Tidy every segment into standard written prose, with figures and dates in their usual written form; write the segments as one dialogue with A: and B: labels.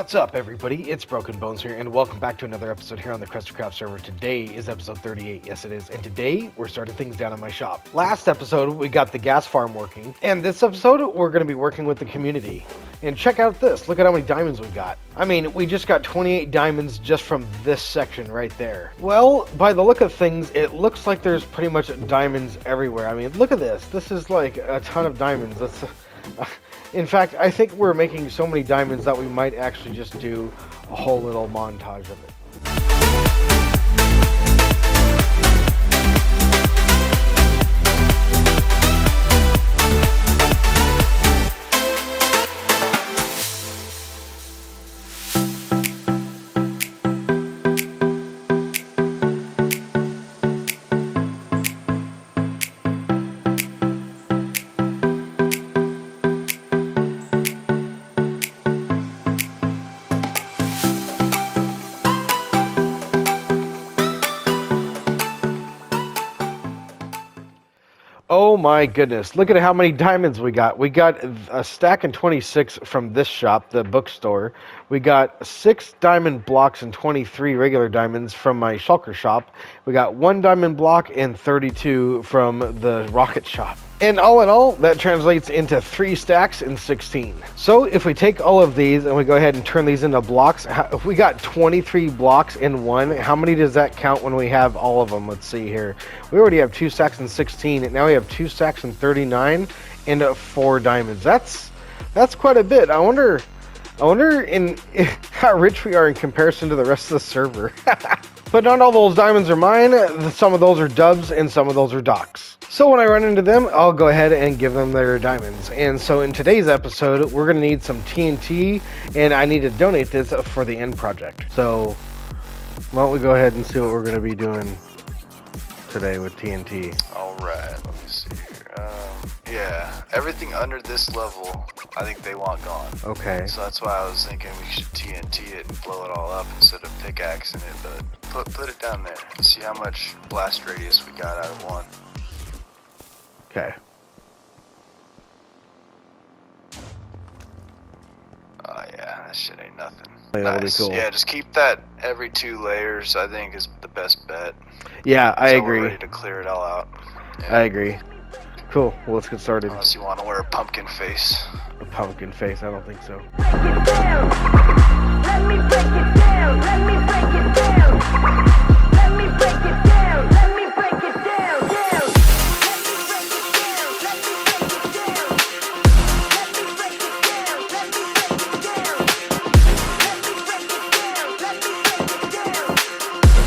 A: What's up, everybody? It's Broken Bones here, and welcome back to another episode here on the KrustyKraft server. Today is episode 38. Yes, it is. And today, we're starting things down in my shop. Last episode, we got the gas farm working, and this episode, we're going to be working with the community. And check out this. Look at how many diamonds we got. I mean, we just got 28 diamonds just from this section right there. Well, by the look of things, it looks like there's pretty much diamonds everywhere. I mean, look at this. This is like a ton of diamonds. That's... In fact, I think we're making so many diamonds that we might actually just do a whole little montage of it. Oh my goodness, look at how many diamonds we got. We got a stack and 26 from this shop, the bookstore. We got 6 diamond blocks and 23 regular diamonds from my shulker shop. We got 1 diamond block and 32 from the rocket shop. And all in all, that translates into 3 stacks and 16. So if we take all of these and we go ahead and turn these into blocks, if we got 23 blocks in one, how many does that count when we have all of them? Let's see here. We already have 2 stacks and 16, and now we have 2 stacks and 39 and 4 diamonds. That's quite a bit. I wonder in how rich we are in comparison to the rest of the server. But not all those diamonds are mine. Some of those are dubs and some of those are Doc's. So when I run into them, I'll go ahead and give them their diamonds. And so in today's episode, we're going to need some TNT, and I need to donate this for the end project. So why don't we go ahead and see what we're going to be doing today with TNT.
B: Alright, let me see here. Yeah, everything under this level, I think they want gone.
A: Okay.
B: So that's why I was thinking we should TNT it and blow it all up instead of pickaxing it, but put it down there. See how much blast radius we got out of one.
A: Okay.
B: Oh yeah, that shit ain't nothing.
A: Yeah, that'll be cool.
B: Yeah, just keep that every 2 layers, I think, is the best bet.
A: Yeah, I agree.
B: We're ready to clear it all out. Yeah.
A: I agree. Cool. Well, let's get started.
B: Unless you want to wear a pumpkin face.
A: A pumpkin face? I don't think so.
C: Let me break it down. Let me break it down. Let me break it down. Let me break it down. Down. Let me break it down. Let me break it down. Let me break it down. Let me break it down. Let me break it down.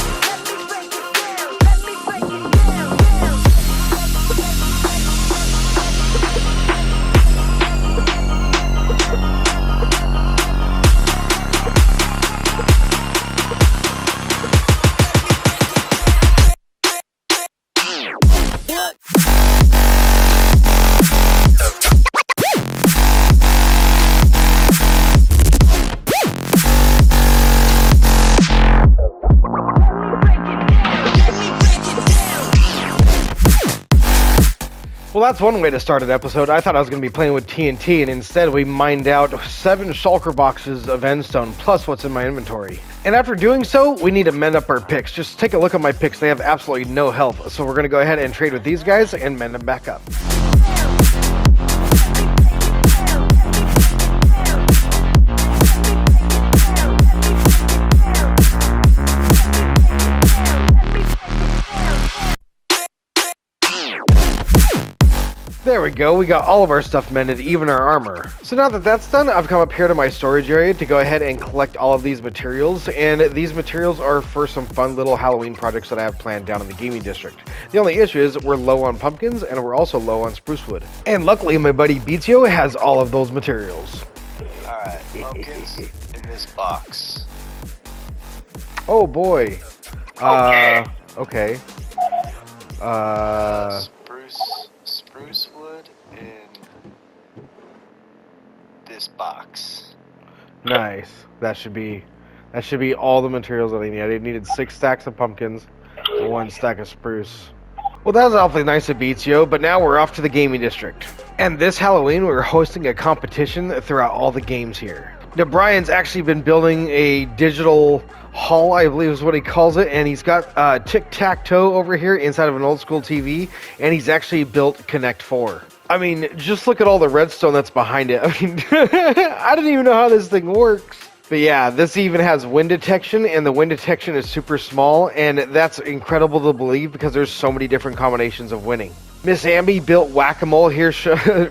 C: Let me break it down. Let me break it down.
A: Well, that's one way to start an episode. I thought I was going to be playing with TNT, and instead we mined out 7 shulker boxes of endstone, plus what's in my inventory. And after doing so, we need to mend up our picks. Just take a look at my picks. They have absolutely no health, so we're going to go ahead and trade with these guys and mend them back up. There we go, we got all of our stuff mended, even our armor. So now that that's done, I've come up here to my storage area to go ahead and collect all of these materials, and these materials are for some fun little Halloween projects that I have planned down in the gaming district. The only issue is we're low on pumpkins, and we're also low on spruce wood. And luckily, my buddy Beatio has all of those materials.
B: Alright, pumpkins in this box.
A: Oh boy. Okay.
B: Spruce wood in this box.
A: Nice. That should be all the materials that I need. I needed 6 stacks of pumpkins and 1 stack of spruce. Well, that was awfully nice of Beatio, but now we're off to the gaming district. And this Halloween, we're hosting a competition throughout all the games here. Now, Brian's actually been building a digital hall, I believe is what he calls it, and he's got tic-tac-toe over here inside of an old school TV, and he's actually built Connect 4. I mean, just look at all the redstone that's behind it. I mean, I don't even know how this thing works. But yeah, this even has wind detection, and the wind detection is super small, and that's incredible to believe because there's so many different combinations of winning. Miss Ambi built Whack-A-Mole here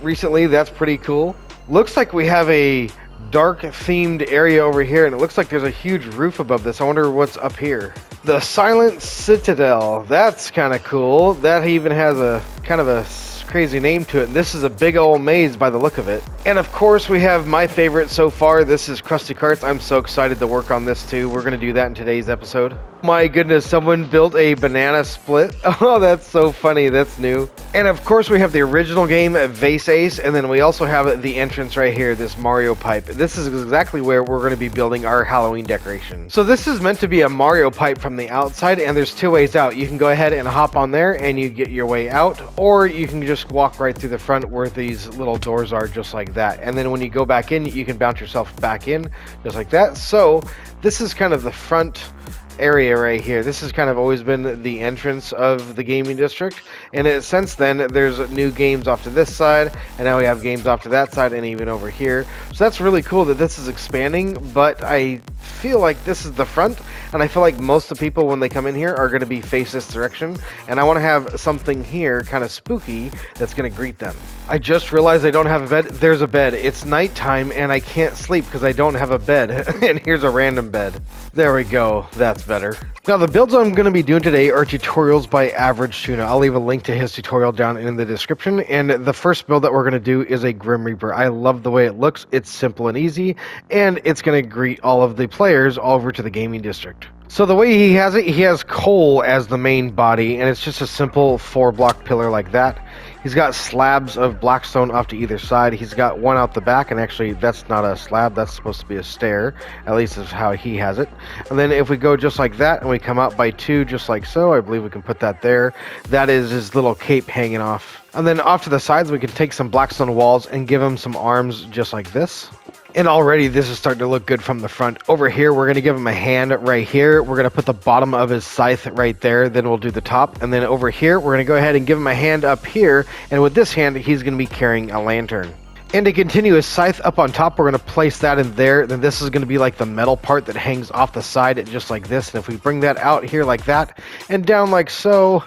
A: recently. That's pretty cool. Looks like we have a dark themed area over here, and it looks like there's a huge roof above this. I wonder what's up here. The Silent Citadel. That's kind of cool. That even has a kind of a crazy name to it. This is a big old maze by the look of it. And of course we have my favorite so far. This is Krusty Karts. I'm so excited to work on this too. We're going to do that in today's episode. My goodness, someone built a banana split. Oh, that's so funny. That's new. And of course we have the original game Vase Ace, and then we also have the entrance right here, this Mario pipe. This is exactly where we're going to be building our Halloween decoration. So this is meant to be a Mario pipe from the outside, and there's two ways out. You can go ahead and hop on there and you get your way out, or you can just walk right through the front where these little doors are, just like that. And then when you go back in, you can bounce yourself back in just like that. So this is kind of the front area right here. This has kind of always been the entrance of the gaming district, and since then there's new games off to this side, and now we have games off to that side, and even over here. So that's really cool that this is expanding, but I feel like this is the front, and I feel like most of the people when they come in here are going to be face this direction, and I want to have something here kind of spooky that's going to greet them. I just realized I don't have a bed. There's a bed. It's nighttime and I can't sleep because I don't have a bed. And here's a random bed. There we go. That's better. Now the builds I'm going to be doing today are tutorials by Average Tuna. I'll leave a link to his tutorial down in the description. And the first build that we're going to do is a Grim Reaper. I love the way it looks. It's simple and easy, and it's going to greet all of the players all over to the gaming district. So the way he has it, he has coal as the main body, and it's just a simple 4-block pillar like that. He's got slabs of blackstone off to either side. He's got one out the back, and actually that's not a slab, that's supposed to be a stair. At least is how he has it. And then if we go just like that and we come out by 2 just like so, I believe we can put that there. That is his little cape hanging off. And then off to the sides we can take some blackstone walls and give him some arms just like this. And already this is starting to look good from the front. Over here, we're going to give him a hand right here. We're going to put the bottom of his scythe right there. Then we'll do the top. And then over here, we're going to go ahead and give him a hand up here. And with this hand, he's going to be carrying a lantern. And to continue his scythe up on top, we're going to place that in there. Then this is going to be like the metal part that hangs off the side just like this. And if we bring that out here like that and down like so,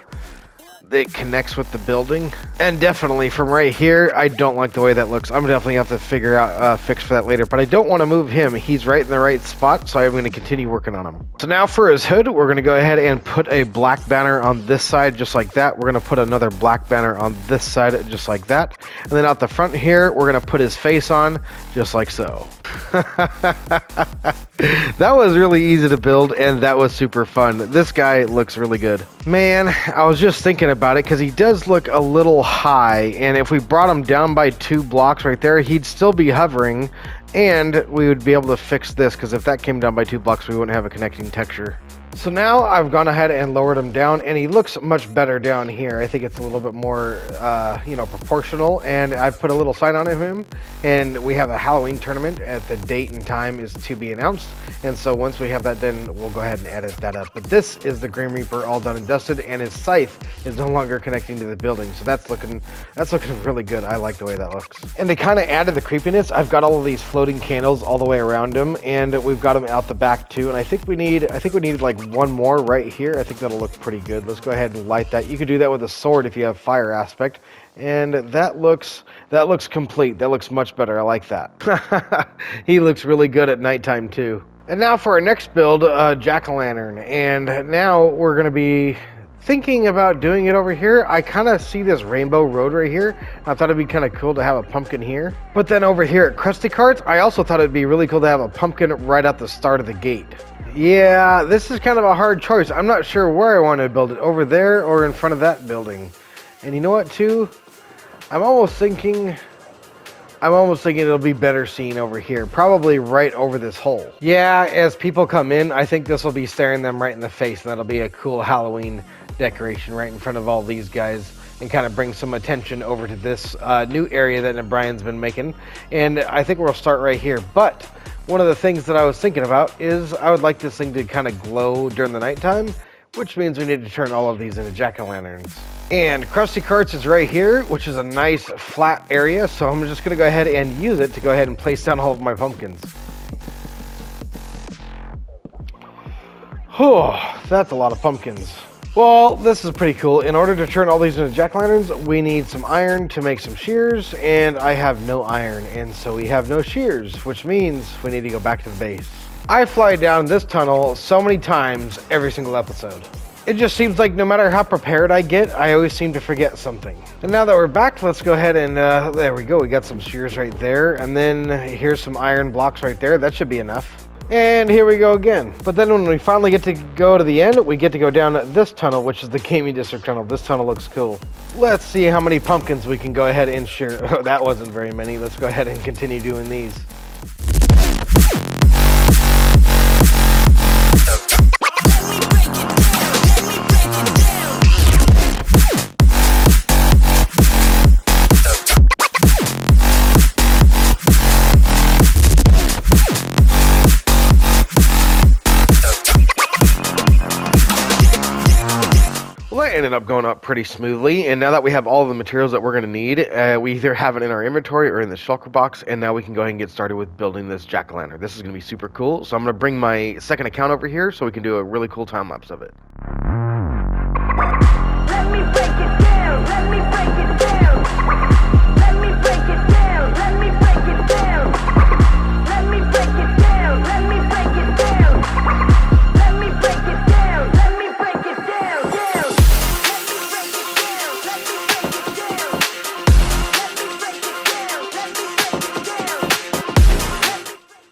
A: it connects with the building. And definitely from right here, I don't like the way that looks. I'm definitely have to figure out a fix for that later, but I don't want to move him. He's right in the right spot, so I'm going to continue working on him. So now for his hood, we're going to go ahead and put a black banner on this side just like that. We're going to put another black banner on this side just like that. And then out the front here, we're going to put his face on just like so. That was really easy to build, and that was super fun. This guy looks really good. Man, I was just thinking about it because he does look a little high, and if we brought him down by 2 blocks right there, he'd still be hovering, and we would be able to fix this, because if that came down by 2 blocks, we wouldn't have a connecting texture. So now I've gone ahead and lowered him down, and he looks much better down here. I think it's a little bit more, proportional, and I've put a little sign on him, and we have a Halloween tournament at the date and time is to be announced, and so once we have that done, we'll go ahead and edit that up. But this is the Grim Reaper all done and dusted, and his scythe is no longer connecting to the building, so that's looking really good. I like the way that looks. And to kind of add to the creepiness, I've got all of these floating candles all the way around him, and we've got them out the back too, and I think we need like one more right here. I think that'll look pretty good. Let's go ahead and light that. You could do that with a sword if you have fire aspect, and that looks complete. That looks much better. I like that. He looks really good at nighttime too. And now for our next build, jack-o'-lantern, and now we're going to be thinking about doing it over here. I kind of see this rainbow road right here. I thought it'd be kind of cool to have a pumpkin here. But then over here at Krusty Karts, I also thought it'd be really cool to have a pumpkin right at the start of the gate. Yeah, this is kind of a hard choice. I'm not sure where I want to build it, over there or in front of that building. And you know what too? I'm almost thinking it'll be better seen over here, probably right over this hole. Yeah, as people come in, I think this will be staring them right in the face, and that'll be a cool Halloween decoration right in front of all these guys, and kind of bring some attention over to this new area that Brian's been making. And I think we'll start right here, but One of the things that I was thinking about is I would like this thing to kind of glow during the nighttime, which means we need to turn all of these into jack-o'-lanterns. And Krusty Karts is right here, which is a nice flat area, so I'm just going to go ahead and use it to go ahead and place down all of my pumpkins. Oh, that's a lot of pumpkins. Well, this is pretty cool. In order to turn all these into jack-o'-lanterns, we need some iron to make some shears, and I have no iron, and so we have no shears, which means we need to go back to the base. I fly down this tunnel so many times every single episode. It just seems like no matter how prepared I get, I always seem to forget something. And now that we're back, let's go ahead and, there we go. We got some shears right there, and then here's some iron blocks right there. That should be enough. And here we go again. But then when we finally get to go to the end, we get to go down this tunnel, which is the gaming district tunnel. This tunnel looks cool. Let's see how many pumpkins we can go ahead and shear. Oh, that wasn't very many. Let's go ahead and continue doing these. Ended up going up pretty smoothly, and now that we have all of the materials that we're going to need, we either have it in our inventory or in the shulker box, and now we can go ahead and get started with building this jack-o'-lantern. This is going to be super cool, so I'm going to bring my second account over here so we can do a really cool time lapse of it.
C: Let me break it down. Let me break it down. Let me break it down. Let me break it down. Let me break it down. Let me break it down. Let me break it down. Let me break it down.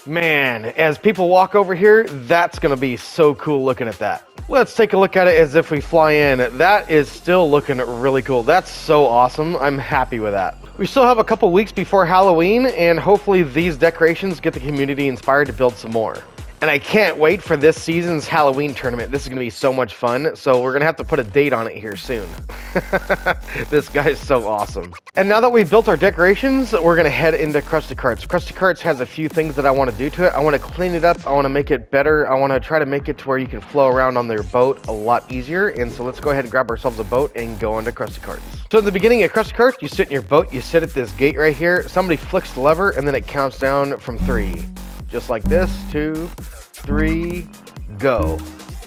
A: Man, as people walk over here, that's going to be so cool looking at that. Let's take a look at it as if we fly in. That is still looking really cool. That's so awesome. I'm happy with that. We still have a couple weeks before Halloween, and hopefully these decorations get the community inspired to build some more. And I can't wait for this season's Halloween tournament. This is going to be so much fun, so we're going to have to put a date on it here soon. This guy's so awesome. And now that we've built our decorations, we're going to head into Krusty Karts. Krusty Karts has a few things that I want to do to it. I want to clean it up. I want to make it better. I want to try to make it to where you can flow around on their boat a lot easier. And so let's go ahead and grab ourselves a boat and go into Krusty Karts. So in the beginning of Krusty Karts, you sit in your boat, you sit at this gate right here. Somebody flicks the lever, and then it counts down from 3. Just like this, 2, 3, go.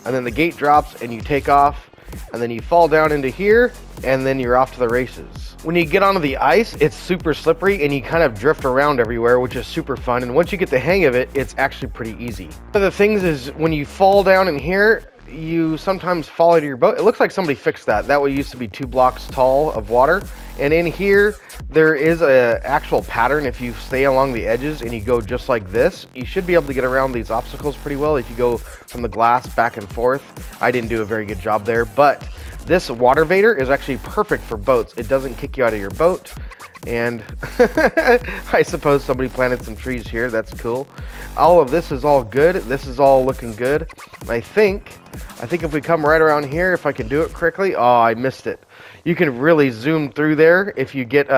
A: And then the gate drops and you take off, and then you fall down into here, and then you're off to the races. When you get onto the ice, it's super slippery and you kind of drift around everywhere, which is super fun. And once you get the hang of it, it's actually pretty easy. One of the things is when you fall down in here, you sometimes fall out of your boat. It looks like somebody fixed that. That used to be 2 blocks tall of water. And in here, there is a actual pattern. If you stay along the edges and you go just like this, you should be able to get around these obstacles pretty well if you go from the glass back and forth. I didn't do a very good job there, but this water vader is actually perfect for boats. It doesn't kick you out of your boat. And I suppose somebody planted some trees here. That's cool. All of this is all good. This is all looking good. I think if we come right around here, if I can do it correctly. Oh, I missed it. You can really zoom through there if you get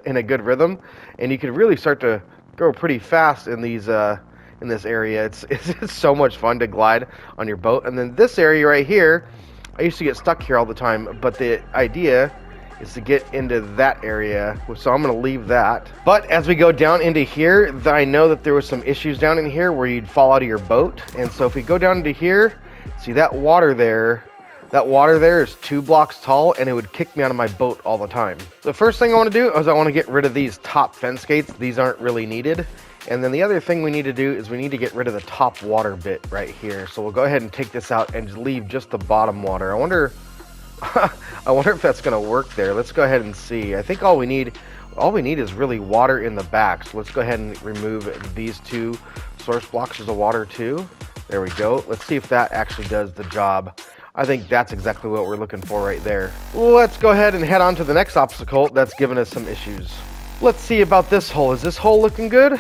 A: in a good rhythm, and you can really start to go pretty fast in these in this area. It's so much fun to glide on your boat. And then this area right here, I used to get stuck here all the time, but the idea is to get into that area, so I'm going to leave that. But as we go down into here, I know that there was some issues down in here where you'd fall out of your boat, and so if we go down into here, see that water there is 2 blocks tall, and it would kick me out of my boat all the time. The first thing I want to do is I want to get rid of these top fence gates. These aren't really needed. And then the other thing we need to do is we need to get rid of the top water bit right here. So we'll go ahead and take this out and leave just the bottom water. I wonder if that's going to work there. Let's go ahead and see. I think all we need is really water in the back. So let's go ahead and remove these 2 source blocks of the water too. There we go. Let's see if that actually does the job. I think that's exactly what we're looking for right there. Let's go ahead and head on to the next obstacle that's given us some issues. Let's see about this hole. Is this hole looking good?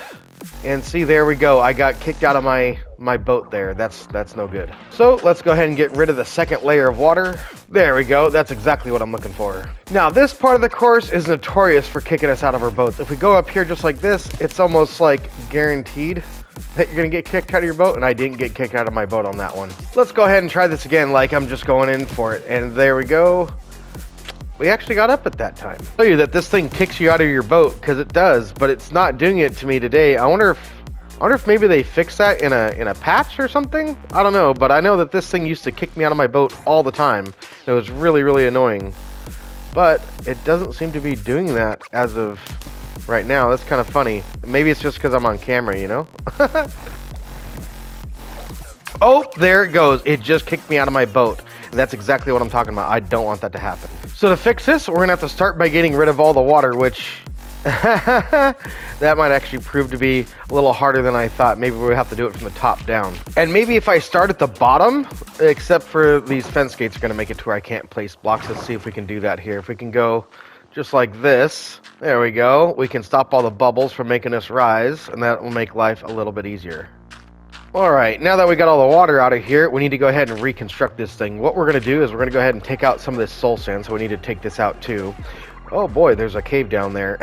A: And see, there we go. I got kicked out of my boat there. That's no good. So let's go ahead and get rid of the second layer of water. There we go. That's exactly what I'm looking for. Now, this part of the course is notorious for kicking us out of our boats. If we go up here just like this, it's almost like guaranteed that you're gonna get kicked out of your boat, and I didn't get kicked out of my boat on that one. Let's go ahead and try this again like I'm just going in for it. And there we go. We actually got up at that time. I'll tell you that this thing kicks you out of your boat, because it does, but it's not doing it to me today. I wonder if maybe they fixed that in a patch or something. I don't know, but I know that this thing used to kick me out of my boat all the time. It was really, really annoying. But it doesn't seem to be doing that as of right now. That's kind of funny. Maybe it's just because I'm on camera, you know? Oh, there it goes. It just kicked me out of my boat. And that's exactly what I'm talking about. I don't want that to happen. So to fix this, we're going to have to start by getting rid of all the water, which that might actually prove to be a little harder than I thought. Maybe we'll have to do it from the top down. And maybe if I start at the bottom, except for these fence gates are going to make it to where I can't place blocks. Let's see if we can do that here. If we can go just like this, there we go. We can stop all the bubbles from making us rise, and that will make life a little bit easier. Alright, now that we got all the water out of here, we need to go ahead and reconstruct this thing. What we're going to do is we're going to go ahead and take out some of this soul sand, so we need to take this out too. Oh boy, there's a cave down there.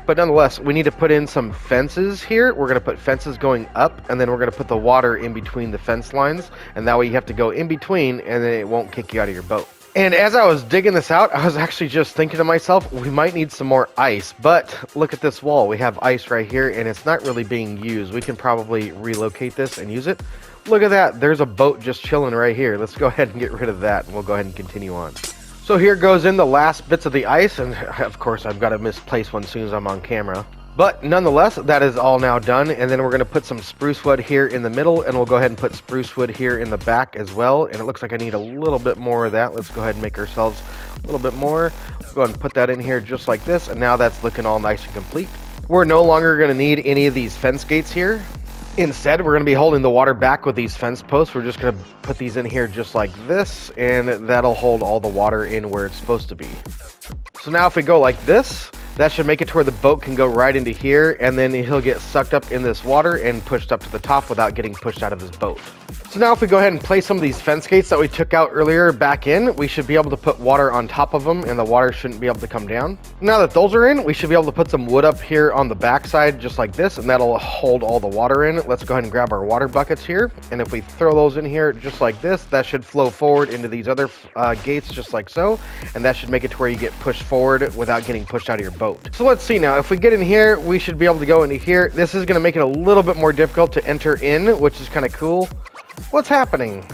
A: But nonetheless, we need to put in some fences here. We're going to put fences going up, and then we're going to put the water in between the fence lines, and that way you have to go in between, and then it won't kick you out of your boat. And as I was digging this out, I was actually just thinking to myself, we might need some more ice. But look at this wall. We have ice right here, and it's not really being used. We can probably relocate this and use it. Look at that. There's a boat just chilling right here. Let's go ahead and get rid of that, and we'll go ahead and continue on. So here goes in the last bits of the ice, and of course I've got to misplace one as soon as I'm on camera. But nonetheless, that is all now done, and then we're going to put some spruce wood here in the middle, and we'll go ahead and put spruce wood here in the back as well. And it looks like I need a little bit more of that. Let's go ahead and make ourselves a little bit more. Let's go ahead and put that in here just like this, and now that's looking all nice and complete. We're no longer going to need any of these fence gates here. Instead, we're going to be holding the water back with these fence posts. We're just going to put these in here just like this, and that'll hold all the water in where it's supposed to be. So now if we go like this, that should make it to where the boat can go right into here, and then he'll get sucked up in this water and pushed up to the top without getting pushed out of his boat. So now if we go ahead and place some of these fence gates that we took out earlier back in, we should be able to put water on top of them, and the water shouldn't be able to come down. Now that those are in, we should be able to put some wood up here on the back side just like this, and that'll hold all the water in. Let's go ahead and grab our water buckets here, and if we throw those in here just like this, that should flow forward into these other gates just like so, and that should make it to where you get pushed forward without getting pushed out of your boat. So let's see now, if we get in here, we should be able to go into here. This is going to make it a little bit more difficult to enter in, which is kind of cool. What's happening?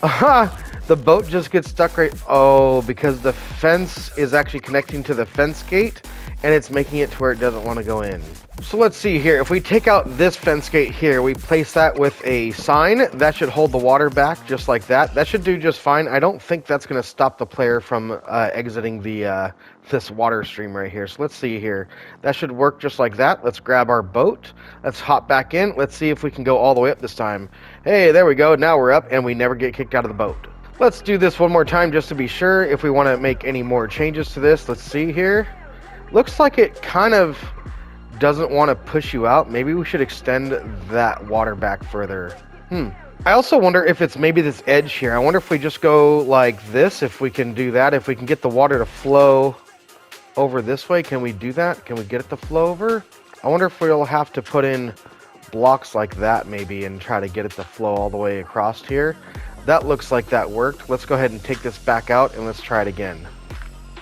A: Aha! The boat just gets stuck right... Oh, because the fence is actually connecting to the fence gate, and it's making it to where it doesn't want to go in. So let's see here. If we take out this fence gate here, we place that with a sign. That should hold the water back just like that. That should do just fine. I don't think that's going to stop the player from exiting the this water stream right here. So let's see here. That should work just like that. Let's grab our boat. Let's hop back in. Let's see if we can go all the way up this time. Hey, there we go. Now we're up, and we never get kicked out of the boat. Let's do this one more time just to be sure if we want to make any more changes to this. Let's see here. Looks like it kind of doesn't want to push you out. Maybe we should extend that water back further. I also wonder if it's maybe this edge here. I wonder if we just go like this, if we can do that. If we can get the water to flow over this way, can we do that? Can we get it to flow over? I wonder if we'll have to put in blocks like that maybe and try to get it to flow all the way across here. That looks like that worked. Let's go ahead and take this back out and let's try it again.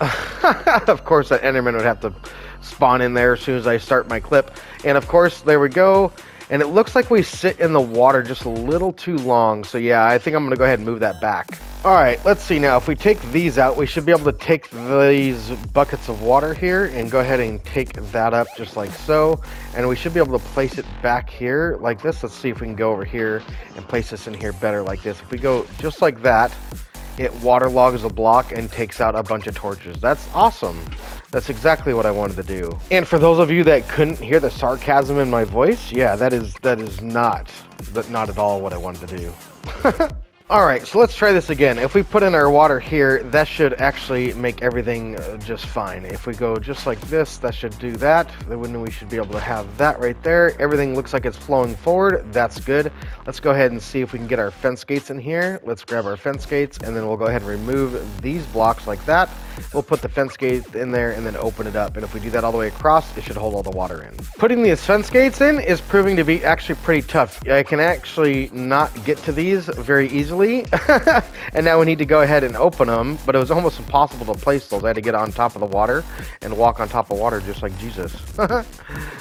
A: Of course, that Enderman would have to spawn in there as soon as I start my clip. And of course, there we go. And it looks like we sit in the water just a little too long. So yeah, I think I'm going to go ahead and move that back. All right, let's see now. If we take these out, we should be able to take these buckets of water here and go ahead and take that up just like so. And we should be able to place it back here like this. Let's see if we can go over here and place this in here better like this. If we go just like that, it waterlogs a block and takes out a bunch of torches. That's awesome. That's exactly what I wanted to do. And for those of you that couldn't hear the sarcasm in my voice, yeah, that is not at all what I wanted to do. Alright, so let's try this again. If we put in our water here, that should actually make everything just fine. If we go just like this, that should do that. Then we should be able to have that right there. Everything looks like it's flowing forward. That's good. Let's go ahead and see if we can get our fence gates in here. Let's grab our fence gates, and then we'll go ahead and remove these blocks like that. We'll put the fence gate in there and then open it up. And if we do that all the way across, it should hold all the water in. Putting these fence gates in is proving to be actually pretty tough. I can actually not get to these very easily. And now we need to go ahead and open them, but it was almost impossible to place those. I had to get on top of the water and walk on top of water just like Jesus.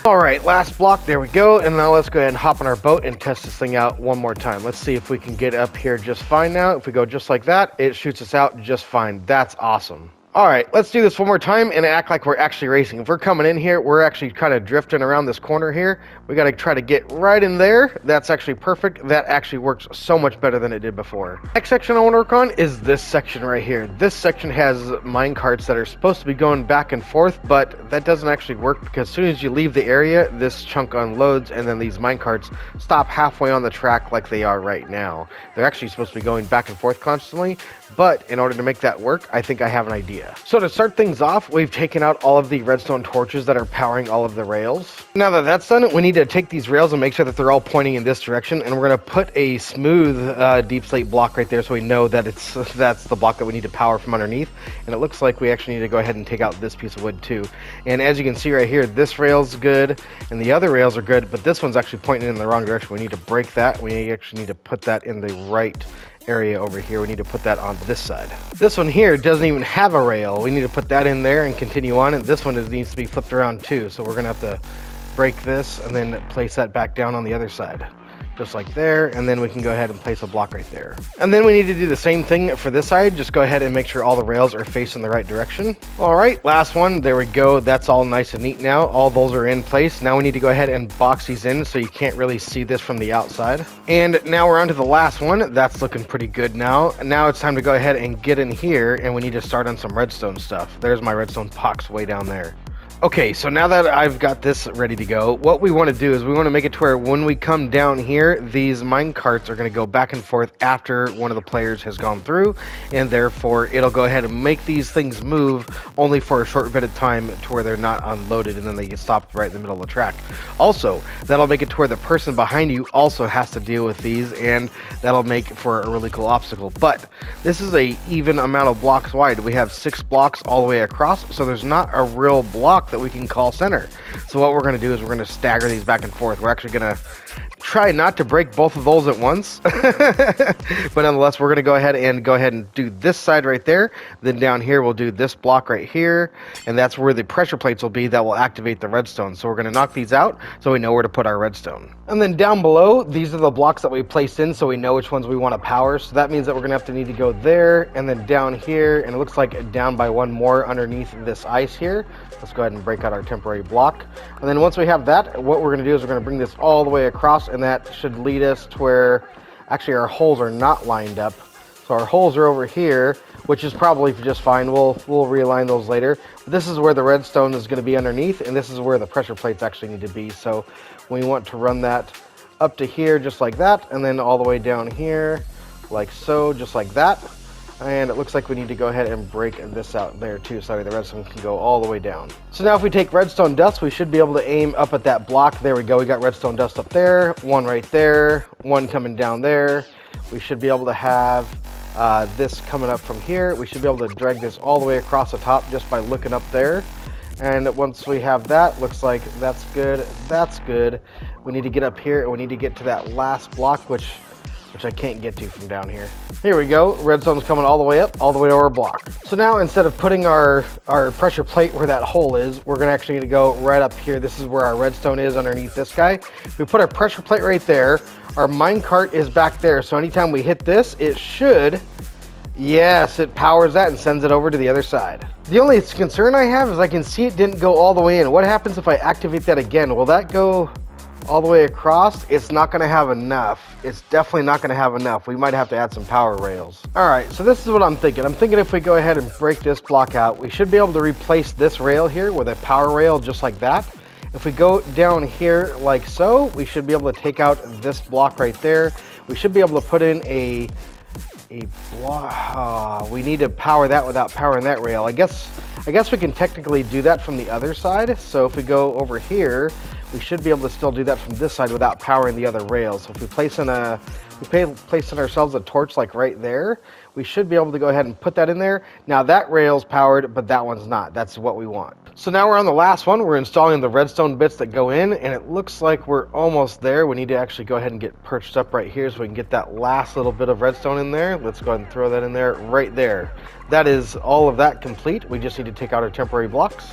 A: Alright, last block, there we go. And now let's go ahead and hop on our boat and test this thing out one more time. Let's see if we can get up here just fine now. If we go just like that, it shoots us out just fine. That's awesome. Alright, let's do this one more time and act like we're actually racing. If we're coming in here, we're actually kind of drifting around this corner here. We got to try to get right in there. That's actually perfect. That actually works so much better than it did before. Next section I want to work on is this section right here. This section has mine carts that are supposed to be going back and forth, but that doesn't actually work because as soon as you leave the area, this chunk unloads and then these mine carts stop halfway on the track like they are right now. They're actually supposed to be going back and forth constantly, but in order to make that work, I think I have an idea. So to start things off, we've taken out all of the redstone torches that are powering all of the rails. Now that that's done, we need to take these rails and make sure that they're all pointing in this direction, and we're going to put a smooth deep slate block right there so we know that that's the block that we need to power from underneath. And it looks like we actually need to go ahead and take out this piece of wood too. And as you can see right here, this rail's good and the other rails are good, but this one's actually pointing in the wrong direction. We need to break that. We actually need to put that in the right area over here. We need to put that on this side. This one here doesn't even have a rail. We need to put that in there and continue on, and this one needs to be flipped around too, so we're gonna have to break this and then place that back down on the other side, just like there, and then we can go ahead and place a block right there. And then we need to do the same thing for this side. Just go ahead and make sure all the rails are facing the right direction. All right, last one, there we go. That's all nice and neat now. All those are in place. Now we need to go ahead and box these in so you can't really see this from the outside. And now we're on to the last one. That's looking pretty good now. Now it's time to go ahead and get in here, and we need to start on some redstone stuff. There's my redstone box way down there. Okay, so now that I've got this ready to go, what we want to do is we want to make it to where when we come down here, these mine carts are going to go back and forth after one of the players has gone through, and therefore it'll go ahead and make these things move only for a short bit of time to where they're not unloaded and then they get stopped right in the middle of the track. Also, that'll make it to where the person behind you also has to deal with these, and that'll make for a really cool obstacle. But this is a even amount of blocks wide. We have 6 blocks all the way across, so there's not a real block that we can call center. So what we're going to do is we're going to stagger these back and forth. We're actually going to try not to break both of those at once, but nonetheless we're going to go ahead and do this side right there. Then down here we'll do this block right here, and that's where the pressure plates will be that will activate the redstone. So we're going to knock these out so we know where to put our redstone. And then down below, these are the blocks that we placed in so we know which ones we want to power. So that means that we're going to need to go there and then down here, and it looks like down by one more underneath this ice here. Let's go ahead and break out our temporary block. And then once we have that, what we're going to do is we're going to bring this all the way across, and that should lead us to where actually our holes are not lined up. So our holes are over here, which is probably just fine. We'll realign those later. But this is where the redstone is going to be underneath, and this is where the pressure plates actually need to be. So we want to run that up to here just like that, and then all the way down here like so, just like that. And it looks like we need to go ahead and break this out there too, so the redstone can go all the way down. So now if we take redstone dust, we should be able to aim up at that block. There we go, we got redstone dust up there, one right there, one coming down there. We should be able to have this coming up from here. We should be able to drag this all the way across the top just by looking up there. And once we have that, looks like that's good, that's good. We need to get up here and we need to get to that last block, which I can't get to from down here. Here we go, redstone's coming all the way up, all the way to our block. So now instead of putting our pressure plate where that hole is, we're gonna actually need to go right up here. This is where our redstone is underneath this guy. We put our pressure plate right there. Our minecart is back there, so anytime we hit this, it should, yes, it powers that and sends it over to the other side. The only concern I have is I can see it didn't go all the way in. What happens if I activate that again? Will that go all the way across? It's not going to have enough. It's definitely not going to have enough. We might have to add some power rails. All right, so this is what I'm thinking. I'm thinking if we go ahead and break this block out, we should be able to replace this rail here with a power rail just like that. If we go down here like so, we should be able to take out this block right there. We should be able to put in a a block. We need to power that without powering that rail. I guess we can technically do that from the other side. So if we go over here, we should be able to still do that from this side without powering the other rails. So if we place in ourselves a torch like right there, we should be able to go ahead and put that in there. Now that rail's powered, but that one's not. That's what we want. So now we're on the last one. We're installing the redstone bits that go in, and it looks like we're almost there. We need to actually go ahead and get perched up right here so we can get that last little bit of redstone in there. Let's go ahead and throw that in there right there. That is all of that complete. We just need to take out our temporary blocks.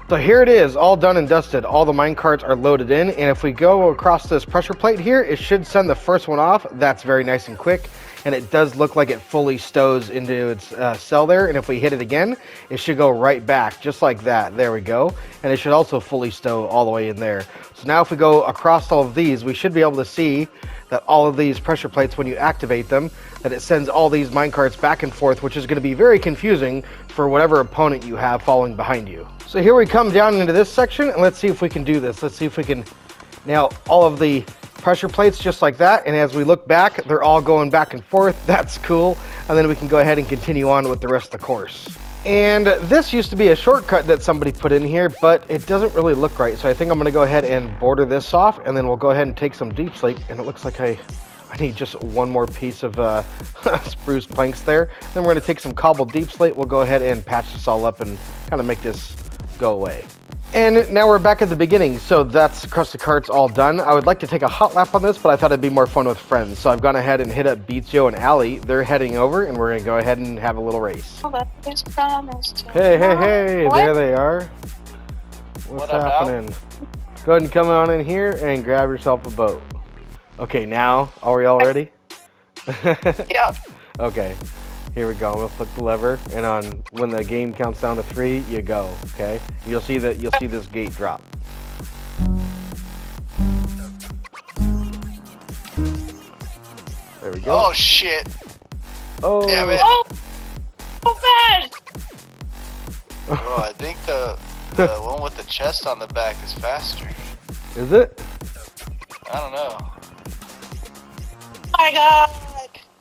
A: So here it is, all done and dusted. All the mine carts are loaded in, and if we go across this pressure plate here, it should send the first one off. That's very nice and quick, and it does look like it fully stows into its cell there, and if we hit it again, it should go right back, just like that. There we go, and it should also fully stow all the way in there. So now if we go across all of these, we should be able to see that all of these pressure plates, when you activate them, that it sends all these minecarts back and forth, which is going to be very confusing for whatever opponent you have following behind you. So here we come down into this section, and let's see if we can do this. Let's see if we can nail all of the pressure plates just like that, and as we look back, they're all going back and forth. That's cool. And then we can go ahead and continue on with the rest of the course. And this used to be a shortcut that somebody put in here, but it doesn't really look right. So I think I'm going to go ahead and border this off, and then we'll go ahead and take some deep slate. And it looks like I need just one more piece of spruce planks there. Then we're going to take some cobbled deep slate. We'll go ahead and patch this all up and kind of make this go away. And now we're back at the beginning, so that's KrustyKraft all done. I would like to take a hot lap on this, but I thought it'd be more fun with friends. So I've gone ahead and hit up Beatsio and Allie. They're heading over, and we're going to go ahead and have a little race. Hey, there they are. What's happening? Go ahead and come on in here and grab yourself a boat. Okay, now, are we all ready?
D: Yeah.
A: Okay. Here we go. We'll flick the lever, and when the game counts down to 3, you go. Okay. You'll see this gate drop. There we go.
B: Oh shit!
A: Oh.
B: Damn it!
D: Oh, so bad.
B: Bro, I think the one with the chest on the back is faster.
A: Is it?
B: I don't know.
D: Oh my god,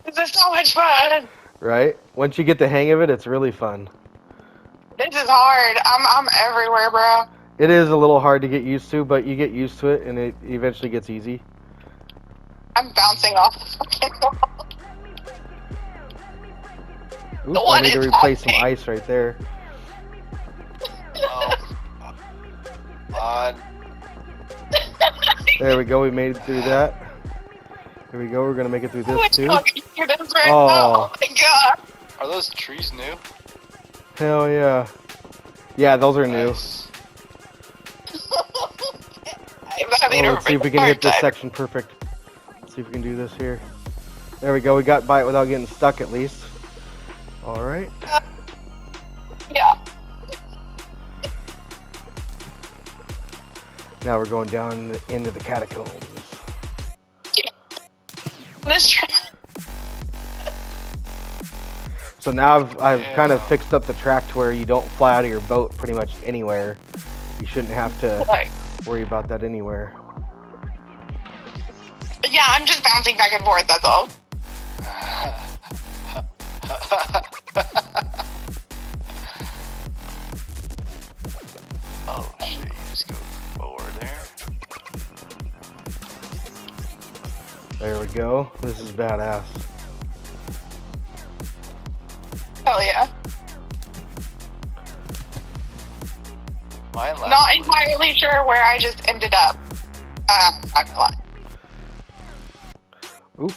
D: this is so much fun.
A: Right. Once you get the hang of it, it's really fun.
D: This is hard. I'm everywhere, bro.
A: It is a little hard to get used to, but you get used to it, and it eventually gets easy.
D: I'm bouncing off the fucking wall.
A: Oops, I need to replace some ice right there.
B: Oh, on.
A: There we go. We made it through that. Here we go. We're gonna make it through this too.
D: Oh my god.
B: Are those trees new?
A: Hell yeah. Yeah, those are new.
B: Nice.
A: Let's see if we can hit this section perfect. Let's see if we can do this here. There we go. We got by it without getting stuck at least. All right.
D: Yeah.
A: Now we're going down into the catacombs.
D: This tree.
A: So now I've kind of fixed up the track to where you don't fly out of your boat pretty much anywhere. You shouldn't have to worry about that anywhere.
D: Yeah, I'm just bouncing back and forth, that's all.
B: Oh shit, you just go forward there.
A: There we go. This is badass.
D: Hell yeah.
B: Mine last
D: Not entirely sure where I just ended up. Not gonna lie.
A: Oop.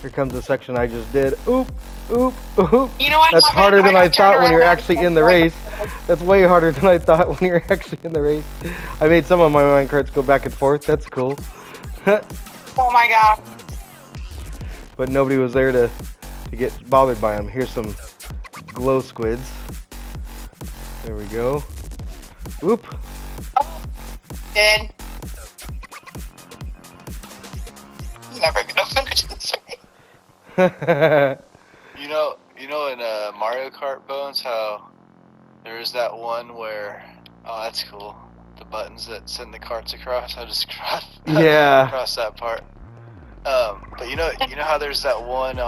A: Here comes the section I just did. Oop, oop, oop.
D: You know what?
A: That's harder than I thought when you're actually in the race.
D: race.
A: That's way harder than I thought when you're actually in the race. I made some of my minecarts go back and forth. That's cool.
D: Oh my god.
A: But nobody was there to get bothered by them. Here's some glow squids. There we go. Oop.
D: Oh, dead. Never gonna finish this race.
B: You know in Mario Kart Bones how there is that one where that's cool. The buttons that send the carts across. I just cross
A: Yeah.
B: across that part. But you know how there's that one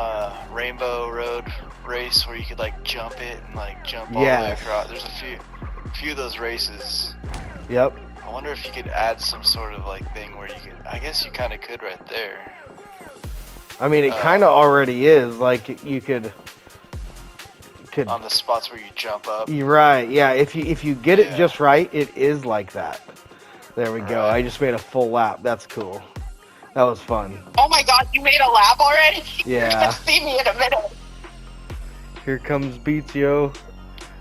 B: Rainbow Road race where you could like jump it and like jump all the way
A: Yes.
B: across. There's a few of those races.
A: Yep.
B: I wonder if you could add some sort of like thing where you could. I guess you kind of could right there.
A: I mean, it kind of already is. Like you could.
B: On the spots where you jump up.
A: You're right. Yeah. If you get it
B: Yeah.
A: just right, it is like that. There we go.
B: Right.
A: I just made a full lap. That's cool. That was fun.
D: Oh my god, you made a lap already? You're
A: Yeah.
D: gonna see me in a minute.
A: Here comes Beatsio.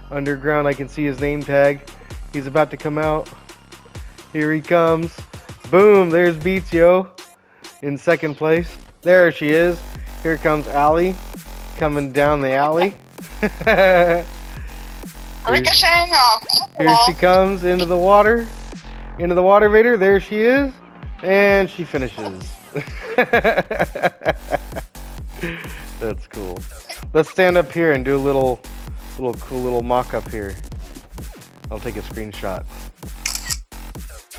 A: Underground. I can see his name tag. He's about to come out. Here he comes. Boom. There's Beatsio in second place. There she is. Here comes Allie coming down the alley.
D: Ricocheting off.
A: Here she comes into the water. Into the water, Vader. There she is. And she finishes. That's cool. Let's stand up here and do a little cool little mock-up here. I'll take a screenshot.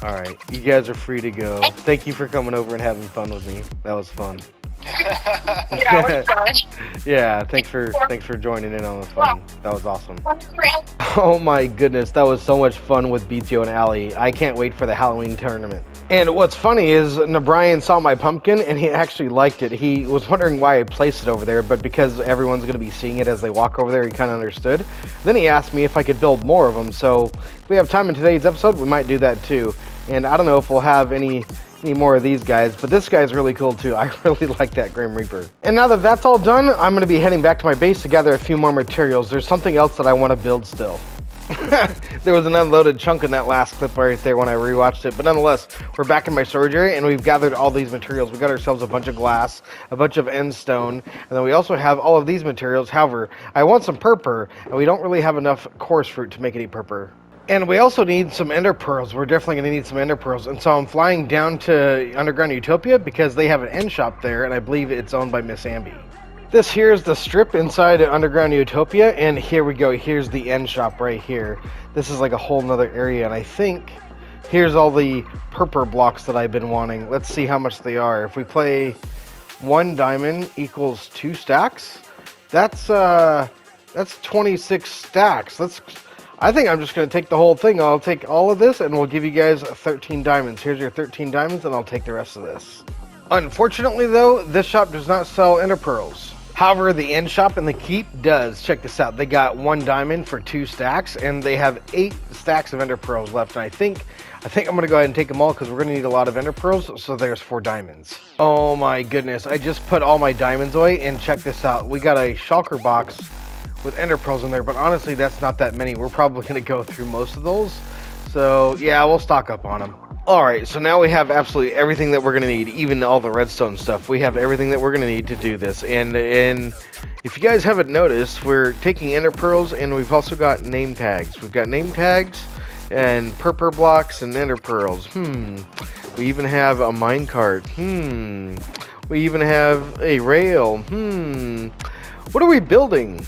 A: Alright, you guys are free to go. Thank you for coming over and having fun with me. That was fun.
D: Yeah, it was fun.
A: Yeah, thanks for joining in on the fun. That was awesome. Oh my goodness, that was so much fun with Beatio and Allie. I can't wait for the Halloween tournament. And what's funny is Nabrian saw my pumpkin and he actually liked it. He was wondering why I placed it over there, but because everyone's going to be seeing it as they walk over there, he kind of understood. Then he asked me if I could build more of them, so if we have time in today's episode, we might do that too. And I don't know if we'll have any more of these guys, but this guy's really cool too. I really like that Grim Reaper. And now that that's all done, I'm going to be heading back to my base to gather a few more materials. There's something else that I want to build still. There was an unloaded chunk in that last clip right there when I rewatched it, but nonetheless, we're back in my storage area and we've gathered all these materials. We got ourselves a bunch of glass, a bunch of end stone, and then we also have all of these materials. However, I want some purpur, and we don't really have enough coarse fruit to make any purpur. And we also need some ender pearls. We're definitely going to need some ender pearls. And so I'm flying down to Underground Utopia because they have an end shop there, and I believe it's owned by Miss Ambi. This here is the strip inside Underground Utopia, and here we go. Here's the end shop right here. This is like a whole nother area, and I think here's all the purpur blocks that I've been wanting. Let's see how much they are. If we play 1 diamond equals 2 stacks, that's 26 stacks. I think I'm just going to take the whole thing. I'll take all of this, and we'll give you guys 13 diamonds. Here's your 13 diamonds, and I'll take the rest of this. Unfortunately, though, this shop does not sell ender pearls. However, the end shop in the keep does. Check this out. They got 1 diamond for 2 stacks, and they have 8 stacks of ender pearls left. And I think I'm going to go ahead and take them all because we're going to need a lot of ender pearls, so there's 4 diamonds. Oh my goodness. I just put all my diamonds away, and check this out. We got a shulker box with ender pearls in there, but honestly, that's not that many. We're probably going to go through most of those. So, yeah, we'll stock up on them. Alright, so now we have absolutely everything that we're going to need, even all the redstone stuff. We have everything that we're going to need to do this. And if you guys haven't noticed, we're taking ender pearls, and we've also got name tags. We've got name tags and purpur blocks and ender pearls. We even have a minecart. We even have a rail. What are we building?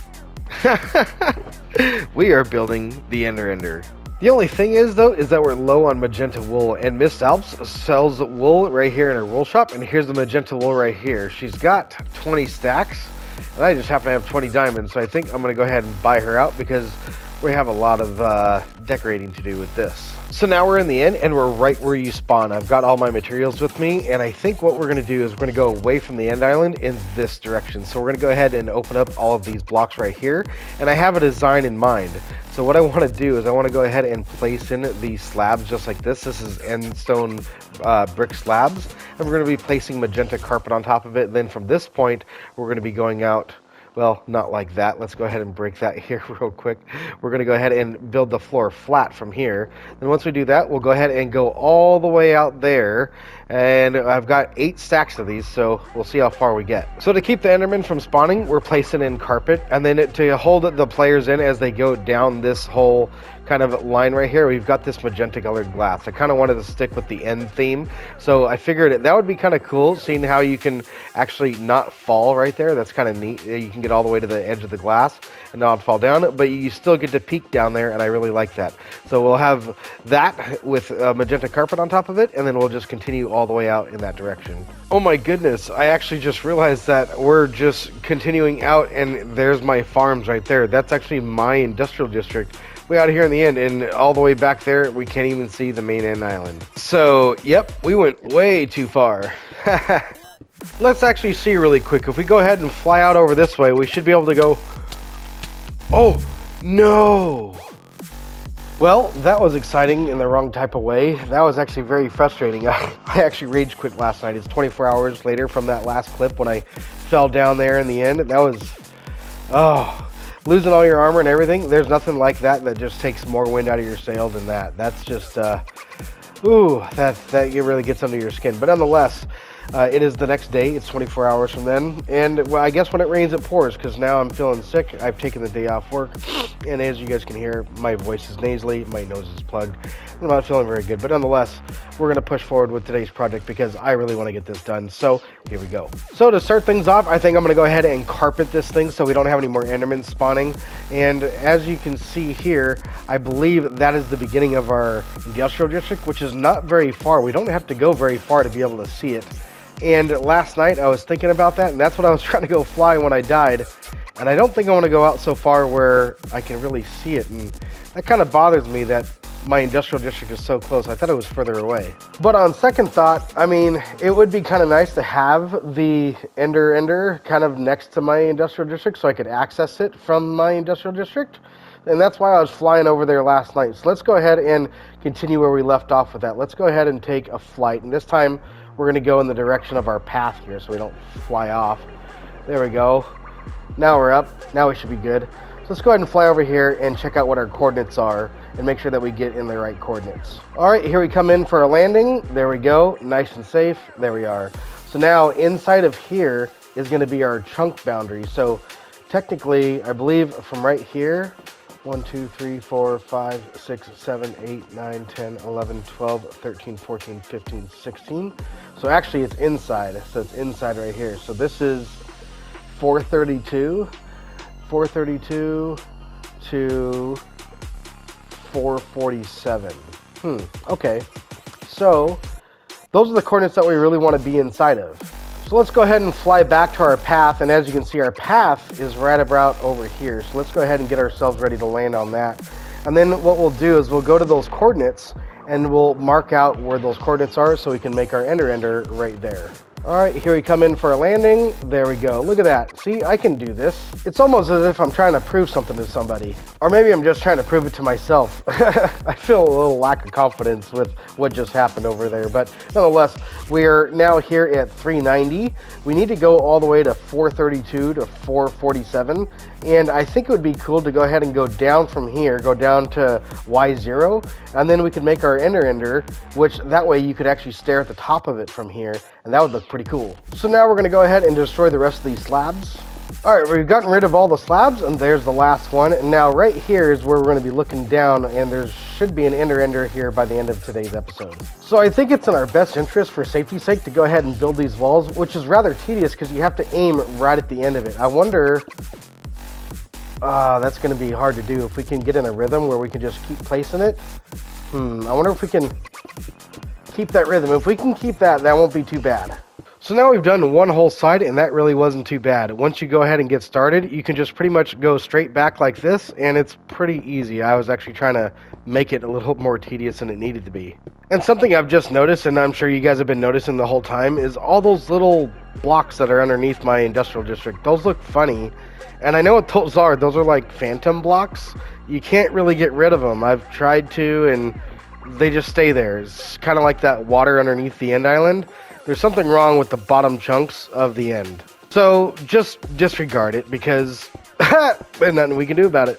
A: We are building the Ender. The only thing is, though, is that we're low on magenta wool, and Miss Alps sells wool right here in her wool shop, and here's the magenta wool right here. She's got 20 stacks, and I just happen to have 20 diamonds, so I think I'm going to go ahead and buy her out because we have a lot of decorating to do with this. So now we're in the end, and we're right where you spawn. I've got all my materials with me, and I think what we're going to do is we're going to go away from the end island in this direction. So we're going to go ahead and open up all of these blocks right here, and I have a design in mind. So what I want to do is I want to go ahead and place in these slabs just like this. This is end stone brick slabs, and we're going to be placing magenta carpet on top of it. Then from this point, we're going to be going out. Well, not like that. Let's go ahead and break that here real quick. We're going to go ahead and build the floor flat from here. Then once we do that, we'll go ahead and go all the way out there. And I've got 8 stacks of these, so we'll see how far we get. So to keep the Enderman from spawning, we're placing in carpet. And then to hold the players in as they go down this whole kind of line right here, we've got this magenta colored glass. I kind of wanted to stick with the end theme, so I figured that would be kind of cool, seeing how you can actually not fall right there. That's kind of neat. You can get all the way to the edge of the glass and not fall down, but you still get to peek down there, and I really like that. So we'll have that with magenta carpet on top of it, and then we'll just continue all the way out in that direction. Oh my goodness, I actually just realized that we're just continuing out, and there's my farms right there. That's actually my industrial district way out here in the end, and all the way back there we can't even see the main end island. So yep, we went way too far. Let's actually see really quick. If we go ahead and fly out over this way, we should be able to go. Oh no. Well, that was exciting in the wrong type of way. That was actually very frustrating. I actually rage quit last night. It's 24 hours later from that last clip when I fell down there in the end. That was, oh, losing all your armor and everything. There's nothing like that just takes more wind out of your sail than that. That's just, ooh, that it really gets under your skin. But nonetheless, it is the next day. It's 24 hours from then, and well, I guess when it rains it pours, because now I'm feeling sick. I've taken the day off work, and as you guys can hear, my voice is nasally, my nose is plugged. I'm not feeling very good, but nonetheless, we're going to push forward with today's project because I really want to get this done. So here we go. So to start things off, I think I'm going to go ahead and carpet this thing so we don't have any more Endermen spawning. And as you can see here, I believe that is the beginning of our industrial district, which is not very far. We don't have to go very far to be able to see it. And last night I was thinking about that, and that's what I was trying to go fly when I died. And I don't think I want to go out so far where I can really see it, and that kind of bothers me that my industrial district is so close. I thought it was further away. But on second thought, I mean, it would be kind of nice to have the Ender kind of next to my industrial district so I could access it from my industrial district. And that's why I was flying over there last night. So let's go ahead and continue where we left off with that. Let's go ahead and take a flight, and this time we're going to go in the direction of our path here so we don't fly off. There we go. Now we're up. Now we should be good. So let's go ahead and fly over here and check out what our coordinates are and make sure that we get in the right coordinates. All right, here we come in for a landing. There we go. Nice and safe. There we are. So now inside of here is going to be our chunk boundary. So technically, I believe from right here, 1, 2, 3, 4, 5, 6, 7, 8, 9, 10, 11, 12, 13, 14, 15, 16. So actually it's inside. So it's inside right here. So this is 432 to 447. Okay. So those are the coordinates that we really want to be inside of. So let's go ahead and fly back to our path, and as you can see, our path is right about over here. So let's go ahead and get ourselves ready to land on that. And then what we'll do is we'll go to those coordinates and we'll mark out where those coordinates are so we can make our Ender right there. All right, here we come in for a landing. There we go. Look at that. See, I can do this. It's almost as if I'm trying to prove something to somebody. Or maybe I'm just trying to prove it to myself. I feel a little lack of confidence with what just happened over there. But nonetheless, we're now here at 390. We need to go all the way to 432 to 447. And I think it would be cool to go ahead and go down from here, go down to Y0. And then we could make our Ender, which that way you could actually stare at the top of it from here. And that would look pretty cool. So now we're going to go ahead and destroy the rest of these slabs. All right, we've gotten rid of all the slabs, and there's the last one. And now right here is where we're going to be looking down, and there should be an Ender here by the end of today's episode. So I think it's in our best interest, for safety's sake, to go ahead and build these walls, which is rather tedious because you have to aim right at the end of it. I wonder, that's going to be hard to do. If we can get in a rhythm where we can just keep placing it. I wonder if we can keep that rhythm. If we can keep that, that won't be too bad. So now we've done one whole side, and that really wasn't too bad. Once you go ahead and get started, you can just pretty much go straight back like this, and it's pretty easy. I was actually trying to make it a little more tedious than it needed to be. And something I've just noticed, and I'm sure you guys have been noticing the whole time, is all those little blocks that are underneath my industrial district. Those look funny, and I know what those are. Those are like phantom blocks. You can't really get rid of them. I've tried to, and they just stay there. It's kind of like that water underneath the end island. There's something wrong with the bottom chunks of the end. So just disregard it because there's nothing we can do about it.